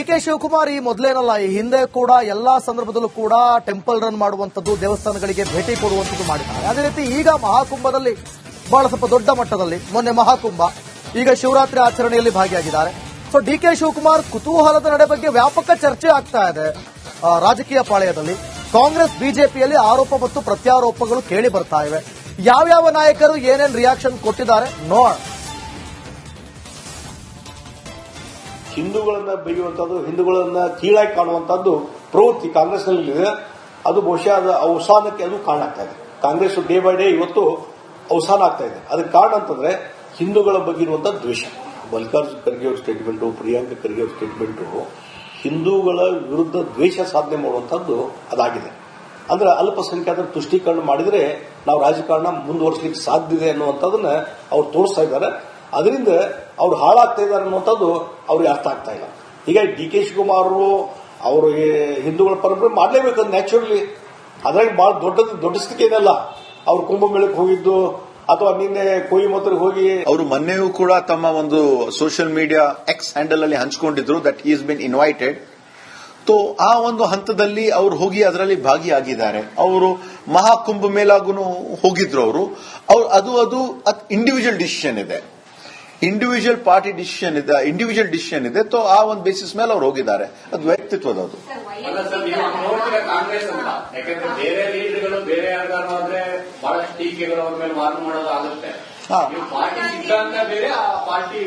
DK Shivakumar ಈ ಮೊದಲೇನಲ್ಲ, ಈ ಹಿಂದೆ ಕೂಡ ಎಲ್ಲಾ ಸಂದರ್ಭದಲ್ಲೂ ಕೂಡ ಟೆಂಪಲ್ ರನ್ ಮಾಡುವಂತದ್ದು, ದೇವಸ್ಥಾನಗಳಿಗೆ ಭೇಟಿ ಕೊಡುವಂತದ್ದು ಮಾಡಿದ್ದಾರೆ. ಅದೇ ರೀತಿ ಈಗ ಮಹಾಕುಂಭದಲ್ಲಿ ಬಹಳ ಸ್ವಲ್ಪ ದೊಡ್ಡ ಮಟ್ಟದಲ್ಲಿ ಮೊನ್ನೆ ಮಹಾಕುಂಭ, ಈಗ ಶಿವರಾತ್ರಿ ಆಚರಣೆಯಲ್ಲಿ ಭಾಗಿಯಾಗಿದ್ದಾರೆ. ಸೊ ಡಿಕೆ ಶಿವಕುಮಾರ್ ಕುತೂಹಲದ ನಡೆ ಬಗ್ಗೆ ವ್ಯಾಪಕ ಚರ್ಚೆ ಆಗ್ತಾ ಇದೆ ರಾಜಕೀಯ ಪಾಳೆಯದಲ್ಲಿ. ಕಾಂಗ್ರೆಸ್ ಬಿಜೆಪಿಯಲ್ಲಿ ಆರೋಪ ಮತ್ತು ಪ್ರತ್ಯಾರೋಪಗಳು ಕೇಳಿ ಬರ್ತಾ ಇವೆ. ಯಾವ್ಯಾವ ನಾಯಕರು ಏನೇನು ರಿಯಾಕ್ಷನ್ ಕೊಟ್ಟಿದ್ದಾರೆ ನೋಡೋಣ. ಹಿಂದೂಗಳನ್ನ ಬೈಯುವಂತದ್ದು, ಹಿಂದೂಗಳನ್ನ ಕೀಳಾಗಿ ಕಾಣುವಂತದ್ದು ಪ್ರವೃತ್ತಿ ಕಾಂಗ್ರೆಸ್ನಲ್ಲಿದೆ. ಅದು ಬಹುಶಃ ಅದು ಅವಸಾನಕ್ಕೆ ಅದು ಕಾರಣ ಆಗ್ತಾ ಇದೆ. ಕಾಂಗ್ರೆಸ್ ಡೇ ಬೈ ಡೇ ಇವತ್ತು ಅವಸಾನ ಆಗ್ತಾ ಇದೆ. ಅದಕ್ಕೆ ಕಾರಣ ಅಂತಂದ್ರೆ ಹಿಂದೂಗಳ ಬಗ್ಗೆ ಇರುವಂತಹ ದ್ವೇಷ. ಮಲ್ಲಿಕಾರ್ಜುನ ಖರ್ಗೆ ಅವ್ರ ಸ್ಟೇಟ್ಮೆಂಟು, ಪ್ರಿಯಾಂಕಾ ಖರ್ಗೆ ಅವ್ರ ಸ್ಟೇಟ್ಮೆಂಟು ಹಿಂದೂಗಳ ವಿರುದ್ಧ ದ್ವೇಷ ಸಾಧನೆ ಮಾಡುವಂತದ್ದು ಅದಾಗಿದೆ. ಅಂದ್ರೆ ಅಲ್ಪಸಂಖ್ಯಾತರ ತುಷ್ಟೀಕರಣ ಮಾಡಿದ್ರೆ ನಾವು ರಾಜಕಾರಣ ಮುಂದುವರಿಸಲಿಕ್ಕೆ ಸಾಧ್ಯ ಇದೆ ಅನ್ನುವಂಥದ್ದನ್ನ ಅವ್ರು ತೋರಿಸ್ತಾ ಇದ್ದಾರೆ. ಅದರಿಂದ ಅವ್ರು ಹಾಳಾಗ್ತಾ ಇದ್ದಾರೆ ಅನ್ನುವಂಥದ್ದು ಅವ್ರಿಗೆ ಅರ್ಥ ಆಗ್ತಾ ಇಲ್ಲ. ಹೀಗಾಗಿ ಡಿ ಕೆ ಶಿವಕುಮಾರ್ ಅವರು ಹಿಂದೂಗಳ ಪರಂಪರೆ ಮಾಡಲೇಬೇಕು ನ್ಯಾಚುರಲಿ. ಅದ್ರಾಗ ಬಹಳ ದೊಡ್ಡ ಸ್ಥಿತಿ ಏನಲ್ಲ. ಅವ್ರು ಕುಂಭಮೇಳಕ್ಕೆ ಹೋಗಿದ್ದು ಅಥವಾ ನಿನ್ನೆ ಕೊಯಿಮತ್ತೂರಿಗೆ ಹೋಗಿ ಅವರು ಮೊನ್ನೆಯೂ ಕೂಡ ತಮ್ಮ ಒಂದು ಸೋಷಿಯಲ್ ಮೀಡಿಯಾ ಎಕ್ಸ್ ಹ್ಯಾಂಡಲ್ ಅಲ್ಲಿ ಹಂಚಿಕೊಂಡಿದ್ರು that is been invited. So ಆ ಒಂದು ಹಂತದಲ್ಲಿ ಅವರು ಹೋಗಿ ಅದರಲ್ಲಿ ಭಾಗಿಯಾಗಿದ್ದಾರೆ. ಅವರು ಮಹಾಕುಂಭ ಮೇಲಾಗೂ ಹೋಗಿದ್ರು. ಅದು ಇಂಡಿವಿಜುವಲ್ ಡಿಸಿಷನ್ ಇದೆ, ಇಂಡಿವಿಜುವಲ್ ಪಾರ್ಟಿ ಡಿಸಿಷನ್ ಇದೆ, ಇಂಡಿವಿಜುವಲ್ ಡಿಸಿಷನ್ ಇದೆ. ಸೊ ಆ ಒಂದು ಬೇಸಿಸ್ ಮೇಲೆ ಅವ್ರು ಹೋಗಿದ್ದಾರೆ. ಅದು ವ್ಯಕ್ತಿತ್ವದ ಅದು. ಕಾಂಗ್ರೆಸ್ ಅಂತ ಯಾಕಂದ್ರೆ ಬೇರೆ ಲೀಡರ್ಗಳು ಬೇರೆ ಯಾರಿಗಾರು ಆದ್ರೆ ಬಹಳಷ್ಟು ಟೀಕೆಗಳು ಅವ್ರ ಮೇಲೆ ವಾದ ಮಾಡೋದಾಗುತ್ತೆ. ಪಾರ್ಟಿ ಸಿದ್ಧಾಂತ ಬೇರೆ, ಆ ಪಾರ್ಟಿ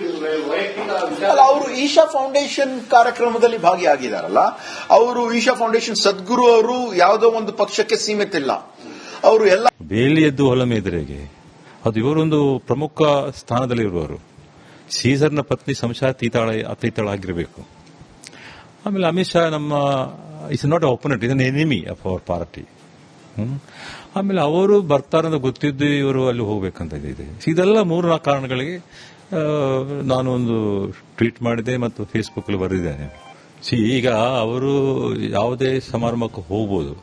ವೈಯಕ್ತಿಕ ಅವರು ಈಶಾ ಫೌಂಡೇಶನ್ ಕಾರ್ಯಕ್ರಮದಲ್ಲಿ ಭಾಗಿಯಾಗಿದ್ದಾರಲ್ಲ. ಅವರು ಈಶಾ ಫೌಂಡೇಶನ್ ಸದ್ಗುರು ಅವರು ಯಾವುದೋ ಒಂದು ಪಕ್ಷಕ್ಕೆ ಸೀಮಿತ ಇಲ್ಲ. ಅವರು ಎಲ್ಲ ಬೇಲಿ ಎದ್ದು ಹೊಲ ಮೇದರೆಗೆ ಅದು ಇವರೊಂದು ಪ್ರಮುಖ ಸ್ಥಾನದಲ್ಲಿ ಇರುವವರು. ಸೀಸರ್ನ ಪತ್ನಿ ಅತೀತಾಳಾಗಿರಬೇಕು. ಆಮೇಲೆ ಅಮಿತ್ ಶಾ ನಮ್ಮ it's not opponent, is an enemy of our party. ಆಮೇಲೆ ಅವರು ಬರ್ತಾರಂತ ಗೊತ್ತಿದ್ದು ಇವರು ಅಲ್ಲಿ ಹೋಗ್ಬೇಕಂತ ಇದೆ. ಇದೆಲ್ಲ 3-4 ಕಾರಣಗಳಿಗೆ ನಾನು ಒಂದು ಟ್ವೀಟ್ ಮಾಡಿದೆ ಮತ್ತು ಫೇಸ್ಬುಕ್ ಅಲ್ಲಿ ಬರೆದಿದ್ದೇನೆ. ಈಗ ಅವರು ಯಾವುದೇ ಸಮಾರಂಭಕ್ಕೆ ಹೋಗ್ಬೋದು.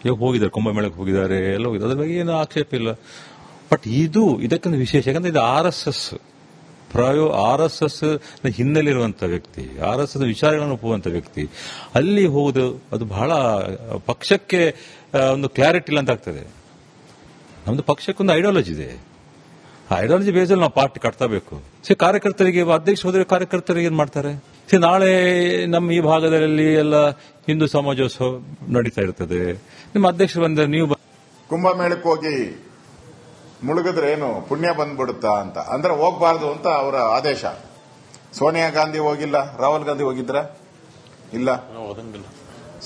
ಈಗ ಹೋಗಿದ್ದಾರೆ, ಕುಂಭಮೇಳಕ್ಕೆ ಹೋಗಿದ್ದಾರೆ, ಎಲ್ಲ ಹೋಗಿದ್ದಾರೆ, ಅದ್ರ ಬಗ್ಗೆ ಏನು ಆಕ್ಷೇಪ ಇಲ್ಲ. ಬಟ್ ಇದಕ್ಕೊಂದು ವಿಶೇಷ, ಯಾಕಂದ್ರೆ ಇದು RSS ಹಿನ್ನೆಲೆ ಇರುವಂತಹ ವ್ಯಕ್ತಿ, RSS ವಿಚಾರಗಳನ್ನು ಒಪ್ಪುವಂತ ವ್ಯಕ್ತಿ. ಅಲ್ಲಿ ಹೋಗುದು ಅದು ಬಹಳ ಪಕ್ಷಕ್ಕೆ ಒಂದು ಕ್ಲಾರಿಟಿ ಇಲ್ಲ ಅಂತ ಆಗ್ತದೆ. ನಮ್ದು ಪಕ್ಷಕ್ಕೊಂದು ಐಡಿಯಾಲಜಿ ಇದೆ. ಆ ಐಡಿಯಾಲಜಿ ಬೇಸಲ್ಲಿ ನಾವು ಪಾರ್ಟಿ ಕಟ್ತಬೇಕು. ಕಾರ್ಯಕರ್ತರಿಗೆ ಅಧ್ಯಕ್ಷ ಹೋದ್ರೆ ಕಾರ್ಯಕರ್ತರಿಗೆ ಏನ್ ಮಾಡ್ತಾರೆ? ನಾಳೆ ನಮ್ಮ ಈ ಭಾಗದಲ್ಲಿ ಎಲ್ಲ ಹಿಂದೂ ಸಮಾಜೋತ್ಸವ ನಡೀತಾ ಇರ್ತದೆ. ನಿಮ್ಮ ಅಧ್ಯಕ್ಷರು ಬಂದ್ರೆ ನೀವು ಕುಂಭಮೇಳಕ್ಕೆ ಹೋಗಿ ಮುಳುಗಿದ್ರೆ ಏನು ಪುಣ್ಯ ಬಂದ್ಬಿಡುತ್ತಾ ಅಂತ ಅಂದ್ರೆ ಹೋಗ್ಬಾರ್ದು ಅಂತ ಅವರ ಆದೇಶ. ಸೋನಿಯಾ ಗಾಂಧಿ ಹೋಗಿಲ್ಲ, ರಾಹುಲ್ ಗಾಂಧಿ ಹೋಗಿದ್ರ? ಇಲ್ಲ.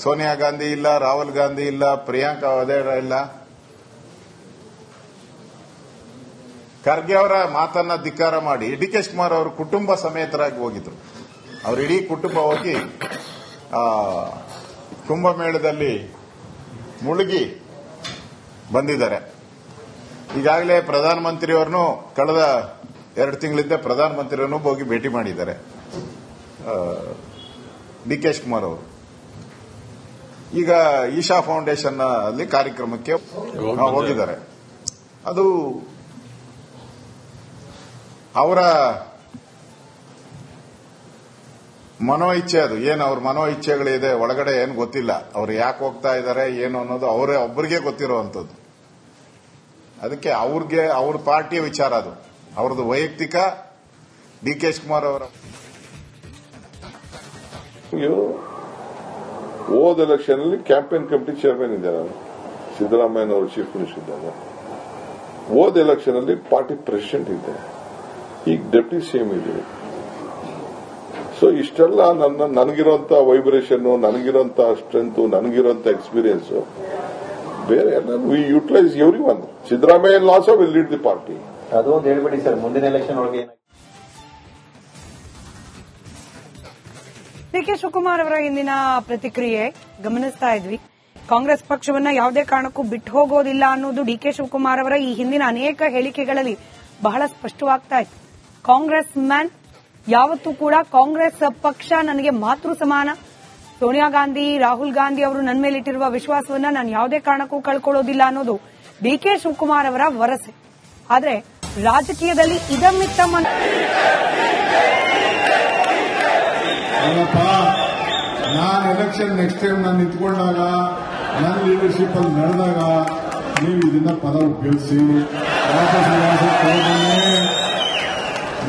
ಸೋನಿಯಾ ಗಾಂಧಿ ಇಲ್ಲ, ರಾಹುಲ್ ಗಾಂಧಿ ಇಲ್ಲ, ಪ್ರಿಯಾಂಕಾ ವದೇರಾ ಇಲ್ಲ. ಖರ್ಗೆ ಅವರ ಮಾತನ್ನ ಧಿಕ್ಕಾರ ಮಾಡಿ ಡಿ ಕೆ ಶಿವಕುಮಾರ್ ಅವರು ಕುಟುಂಬ ಸಮೇತರಾಗಿ ಹೋಗಿದ್ರು. ಅವ್ರ ಇಡೀ ಕುಟುಂಬ ಹೋಗಿ ಕುಂಭಮೇಳದಲ್ಲಿ ಮುಳುಗಿ ಬಂದಿದ್ದಾರೆ. ಈಗಾಗಲೇ ಪ್ರಧಾನಮಂತ್ರಿಯವರನ್ನು ಕಳೆದ 2 ತಿಂಗಳಿಂದ ಪ್ರಧಾನಮಂತ್ರಿಯನ್ನು ಹೋಗಿ ಭೇಟಿ ಮಾಡಿದ್ದಾರೆ ಡಿ ಕೆ ಶಿವಕುಮಾರ್ ಅವರು. ಈಗ ಈಶಾ ಫೌಂಡೇಶನ್ ಅಲ್ಲಿ ಕಾರ್ಯಕ್ರಮಕ್ಕೆ ಹೋಗಿದ್ದಾರೆ. ಅದು ಅವರ ಮನೋ ಇಚ್ಛೆ. ಅದು ಏನು ಅವ್ರ ಮನೋ ಇಚ್ಛೆಗಳಿದೆ ಒಳಗಡೆ ಏನು ಗೊತ್ತಿಲ್ಲ. ಅವ್ರು ಯಾಕೆ ಹೋಗ್ತಾ ಇದ್ದಾರೆ ಏನು ಅನ್ನೋದು ಅವರೇ ಒಬ್ಬರಿಗೆ ಗೊತ್ತಿರುವಂತದ್ದು. ಅದಕ್ಕೆ ಅವ್ರ ಪಾರ್ಟಿಯ ವಿಚಾರ ಅದು, ಅವ್ರದ್ದು ವೈಯಕ್ತಿಕ. ಡಿ ಕೆ ಶಿವಕುಮಾರ್ ಅವರ ಹೋದ ಎಲೆಕ್ಷನ್ ಅಲ್ಲಿ ಕ್ಯಾಂಪೇನ್ ಕಮಿಟಿ ಚೇರ್ಮನ್ ಇದ್ದೆ ನಾನು, ಸಿದ್ದರಾಮಯ್ಯ ಅವರು ಚೀಫ್ ಮಿನಿಸ್ಟರ್ ಇದ್ದಾಗ. ಹೋದ ಎಲೆಕ್ಷನ್ ಅಲ್ಲಿ ಪಾರ್ಟಿ ಪ್ರೆಸಿಡೆಂಟ್ ಇದ್ದೆ, ಈಗ ಡೆಪ್ಟಿ ಸಿಎಂ ಇದ್ದೀನಿ. ಸೊ ಇಷ್ಟೆಲ್ಲ ನನಗಿರುವಂತ ವೈಬ್ರೇಷನ್, ನನಗಿರುವಂತ ಸ್ಟ್ರೆಂತ್, ನನಗಿರುವಂತ ಎಕ್ಸ್ಪೀರಿಯನ್ಸ್ ಬೇರೆ ಎಲ್ಲ we utilise every one. Siddaramaiah also will lead the party. ಅದು ಒಂದು ಹೇಳ್ಬಿಡಿ ಸರ್, ಮುಂದಿನ ಎಲೆಕ್ಷನ್ ಒಳಗೆ ಡಿ ಕೆ ಶಿವಕುಮಾರ್ ಅವರ ಇಂದಿನ ಪ್ರತಿಕ್ರಿಯೆ ಗಮನಿಸ್ತಾ ಇದ್ವಿ. ಕಾಂಗ್ರೆಸ್ ಪಕ್ಷವನ್ನ ಯಾವುದೇ ಕಾರಣಕ್ಕೂ ಬಿಟ್ಟು ಹೋಗೋದಿಲ್ಲ ಅನ್ನೋದು ಡಿ ಕೆ ಶಿವಕುಮಾರ್ ಅವರ ಈ ಹಿಂದಿನ ಅನೇಕ ಹೇಳಿಕೆಗಳಲ್ಲಿ ಬಹಳ ಸ್ಪಷ್ಟವಾಗ್ತಾ ಇತ್ತು. ಕಾಂಗ್ರೆಸ್ ಮ್ಯಾನ್, ಯಾವತ್ತೂ ಕೂಡ ಕಾಂಗ್ರೆಸ್ ಪಕ್ಷ ನನಗೆ ಮಾತೃ ಸಮಾನ. ಸೋನಿಯಾ ಗಾಂಧಿ, ರಾಹುಲ್ ಗಾಂಧಿ ಅವರು ನನ್ನ ಮೇಲಿಟ್ಟಿರುವ ವಿಶ್ವಾಸವನ್ನ ನಾನು ಯಾವುದೇ ಕಾರಣಕ್ಕೂ ಕಳ್ಕೊಳ್ಳೋದಿಲ್ಲ ಅನ್ನೋದು ಡಿ ಕೆ ಶಿವಕುಮಾರ್ ಅವರ ಭರವಸೆ. ಆದ್ರೆ ರಾಜಕೀಯದಲ್ಲಿ ಇದಮ್ಮಿತ್ತಮ್ಮ ನಾನು ಎಲೆಕ್ಷನ್ ನೆಕ್ಸ್ಟ್ ಟೈಮ್ ನಾನು ನಿಂತ್ಕೊಂಡಾಗ ನನ್ನ ಲೀಡರ್ಶಿಪ್ ಅಲ್ಲಿ ನಡೆದಾಗ ನೀವು ಇದನ್ನ ಪದ ಉಪಯೋಗಿಸಿ ವಾಪಸ್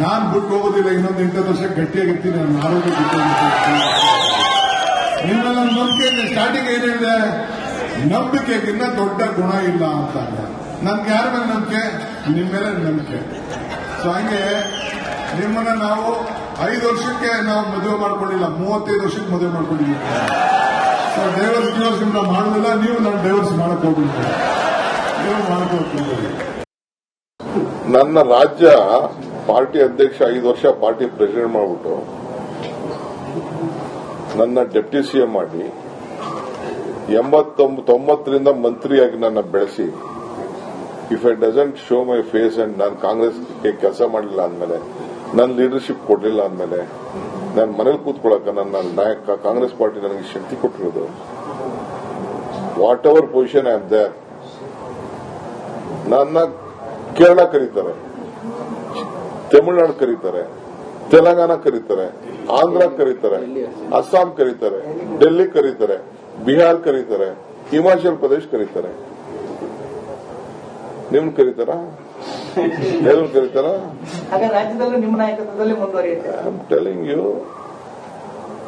ನಾನು ಬಿಟ್ಟು ಹೋಗೋದಿಲ್ಲ. ಇನ್ನೊಂದು 8 ವರ್ಷ ಗಟ್ಟಿಯಾಗಿರ್ತೀನಿ. ನನ್ನ ಆರೋಗ್ಯ ಗಟ್ಟಿಯಾಗಿರ್ತೀನಿ. ನಿಮ್ಮ ನನ್ನ ನಂಬಿಕೆ ಸ್ಟಾರ್ಟಿಂಗ್ ಏನ್ ಹೇಳಿದೆ, ನಂಬಿಕೆಗಿನ್ನ ದೊಡ್ಡ ಗುಣ ಇಲ್ಲ ಅಂತ. ನನ್ಗೆ ಯಾರ ಮೇಲೆ ನಂಬಿಕೆ? ನಿಮ್ಮ ಮೇಲೆ ನಂಬಿಕೆ. ಸೊ ಹಂಗೆ ನಿಮ್ಮನ್ನ ನಾವು 5 ವರ್ಷಕ್ಕೆ ನಾವು ಮದುವೆ ಮಾಡ್ಕೊಂಡಿಲ್ಲ, 35 ವರ್ಷಕ್ಕೆ ಮದುವೆ ಮಾಡ್ಕೊಂಡಿದ್ದೀವಿ. ಸೊ ಡೈವರ್ಸ್ ನಿಮ್ನ ಮಾಡೋದಿಲ್ಲ. ನೀವು ನಾನು ಡೈವರ್ಸ್ ಮಾಡಕ್ ಹೋಗ್ಬಿಟ್ಟು ನೀವು ಮಾಡಕ್ ಹೋಗ್ತಿದ್ದೀರಿ. ನನ್ನ ರಾಜ್ಯ ಪಾರ್ಟಿ ಅಧ್ಯಕ್ಷ 5 ವರ್ಷ ಪಾರ್ಟಿ ಪ್ರೆಸಿಡೆಂಟ್ ಮಾಡಿಬಿಟ್ಟು ನನ್ನ ಡೆಪ್ಟಿ ಸಿಎಂ ಮಾಡಿ 89 ಮಂತ್ರಿಯಾಗಿ ನನ್ನ ಬೆಳೆಸಿ, if I doesn't show my face and ನಾನು ಕಾಂಗ್ರೆಸ್ಗೆ ಕೆಲಸ ಮಾಡಲಿಲ್ಲ ಅಂದಮೇಲೆ, ನನ್ನ ಲೀಡರ್ಶಿಪ್ ಕೊಡಲಿಲ್ಲ ಅಂದಮೇಲೆ, ನಾನು ಮನೇಲಿ ಕೂತ್ಕೊಳ್ಳಕ ನನ್ನ ನಾಯಕ ಕಾಂಗ್ರೆಸ್ ಪಾರ್ಟಿ ನನಗೆ ಶಕ್ತಿ ಕೊಟ್ಟಿರೋದು. Whatever position I am there. ನನ್ನ ಕೇರಳ ಕರೀತಾರೆ, ತಮಿಳುನಾಡು ಕರೀತಾರೆ, ತೆಲಂಗಾಣ ಕರೀತಾರೆ, ಆಂಧ್ರ ಕರೀತಾರೆ, ಅಸ್ಸಾಂ ಕರೀತಾರೆ, ಡೆಲ್ಲಿ ಕರೀತಾರೆ, ಬಿಹಾರ್ ಕರೀತಾರೆ, ಹಿಮಾಚಲ್ ಪ್ರದೇಶ್ ಕರೀತಾರೆ. ನಿಮ್ನ ಕರೀತಾರ? ಎಲ್ಲರೂ ಕರೀತಾರ? ರಾಜ್ಯದಲ್ಲೂ ನಿಮ್ಮ ನಾಯಕತ್ವದಲ್ಲಿ ಮುಂದುವರಿಯುತ್ತೆ. ಐ ಆಮ್ ಟೆಲಿಂಗ್ ಯು,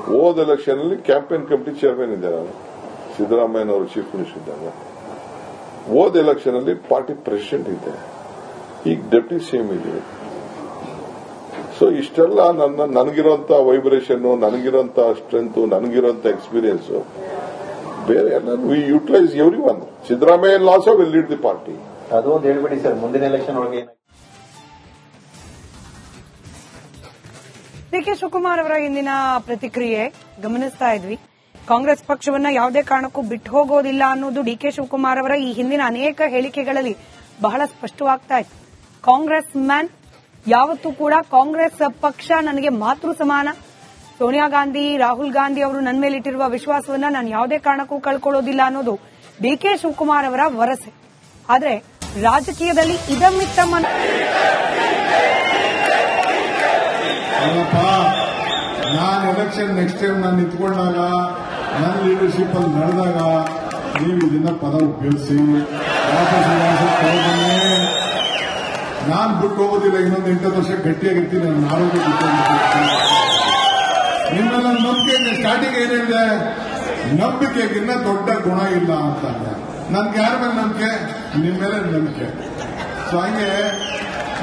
ಹೋದ ಎಲೆಕ್ಷನ್ ಅಲ್ಲಿ ಕ್ಯಾಂಪೇನ್ ಕಮಿಟಿ ಚೇರ್ಮನ್ ಇದ್ದೆ ನಾನು, ಸಿದ್ದರಾಮಯ್ಯನವರು ಚೀಫ್ ಮಿನಿಸ್ಟರ್ ಇದ್ದಾಗ. ಹೋದ ಎಲೆಕ್ಷನ್ ಅಲ್ಲಿ ಪಾರ್ಟಿ ಪ್ರೆಸಿಡೆಂಟ್ ಇದ್ದೆ, ಈಗ ಡೆಪ್ಟಿ ಸಿಎಂ ಇದ್ದೀವಿ. ಸೊ ಇಷ್ಟೆಲ್ಲ ನನಗಿರುವಂತ ವೈಬ್ರೇಷನ್, ನನಗಿರುವಂತ ಸ್ಟ್ರೆಂತ್, ನನಗಿರುವಂತ ಎಕ್ಸ್ಪೀರಿಯನ್ಸ್ ಬೇರೆ ಎಲ್ಲ we utilise every one. Siddaramaiah also will lead the party. ಅದು ಒಂದು ಹೇಳ್ಬಿಡಿ ಸರ್, ಮುಂದಿನ ಎಲೆಕ್ಷನ್ ಒಳಗೆ ಡಿಕೆ ಶಿವಕುಮಾರ್ ಅವರ ಹಿಂದಿನ ಪ್ರತಿಕ್ರಿಯೆ ಗಮನಿಸ್ತಾ ಇದ್ವಿ. ಕಾಂಗ್ರೆಸ್ ಪಕ್ಷವನ್ನ ಯಾವುದೇ ಕಾರಣಕ್ಕೂ ಬಿಟ್ಟು ಹೋಗೋದಿಲ್ಲ ಅನ್ನೋದು ಡಿಕೆ ಶಿವಕುಮಾರ್ ಅವರ ಈ ಹಿಂದಿನ ಅನೇಕ ಹೇಳಿಕೆಗಳಲ್ಲಿ ಬಹಳ ಸ್ಪಷ್ಟವಾಗ್ತಾ ಇತ್ತು. ಕಾಂಗ್ರೆಸ್ ಮ್ಯಾನ್, ಯಾವತ್ತೂ ಕೂಡ ಕಾಂಗ್ರೆಸ್ ಪಕ್ಷ ನನಗೆ ಮಾತೃ ಸಮಾನ. ಸೋನಿಯಾ ಗಾಂಧಿ, ರಾಹುಲ್ ಗಾಂಧಿ ಅವರು ನನ್ನ ಮೇಲೆ ಇಟ್ಟಿರುವ ವಿಶ್ವಾಸವನ್ನ ನಾನು ಯಾವುದೇ ಕಾರಣಕ್ಕೂ ಕಳ್ಕೊಳ್ಳೋದಿಲ್ಲ ಅನ್ನೋದು ಡಿಕೆ ಶಿವಕುಮಾರ್ ಅವರ ವರಸೆ. ಆದ್ರೆ ರಾಜಕೀಯದಲ್ಲಿ ಇದಮ್ಮಿತ್ತಮ್ಮ ಅಲ್ಲಪ್ಪ, ನಾನು ಎಲೆಕ್ಷನ್ ನೆಕ್ಸ್ಟ್ ಟೈಮ್ ನಾನು ನಿಂತ್ಕೊಂಡಾಗ ನನ್ನ ಲೀಡರ್ಶಿಪ್ ಅಲ್ಲಿ ನಡೆದಾಗ ನೀವು ಇದನ್ನ ಪದ ಉಪಯೋಗಿಸಿ ವಾಪಸ್ ನಾನು ಬಿಟ್ಟು ಹೋಗೋದಿಲ್ಲ. ಇನ್ನೊಂದು 8 ವರ್ಷ ಗಟ್ಟಿಯಾಗಿರ್ತೀನಿ. ನನ್ನ ಆರೋಗ್ಯ ಗಟ್ಟಿಯಾಗಿರ್ತೀನಿ. ನಿಮ್ಮ ನನ್ನ ನಂಬಿಕೆ ಸ್ಟಾರ್ಟಿಂಗ್ ಏನ್ ಹೇಳಿದೆ, ನಂಬಿಕೆಗಿನ್ನ ದೊಡ್ಡ ಗುಣ ಇಲ್ಲ ಅಂತ. ನನ್ಗೆ ಯಾರ ಮೇಲೆ ನಂಬಿಕೆ? ನಿಮ್ಮ ಮೇಲೆ ನಂಬಿಕೆ. ಸೊ ಹಂಗೆ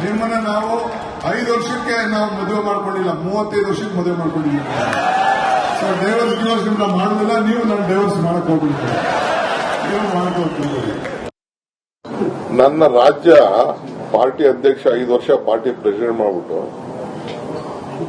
ನಿಮ್ಮನ್ನ ನಾವು 5 ವರ್ಷಕ್ಕೆ ನಾವು ಮದುವೆ ಮಾಡ್ಕೊಂಡಿಲ್ಲ, 35 ವರ್ಷಕ್ಕೆ ಮದುವೆ ಮಾಡ್ಕೊಂಡಿದ್ದೀವಿ. ಸೊ ಡೈವರ್ಸ್ ನಿಮ್ನ ಮಾಡೋದಿಲ್ಲ. ನೀವು ನಾನು ಡೈವರ್ಸ್ ಮಾಡಕ್ ಹೋಗ್ಬಿಟ್ಟು ನೀವು ಮಾಡಕ್ ಹೋಗ್ತಿದ್ದೀರಿ. ನನ್ನ ರಾಜ್ಯ ಪಾರ್ಟಿ ಅಧ್ಯಕ್ಷ 5 ವರ್ಷ ಪಾರ್ಟಿ ಪ್ರೆಸಿಡೆಂಟ್ ಮಾಡಿಬಿಟ್ಟು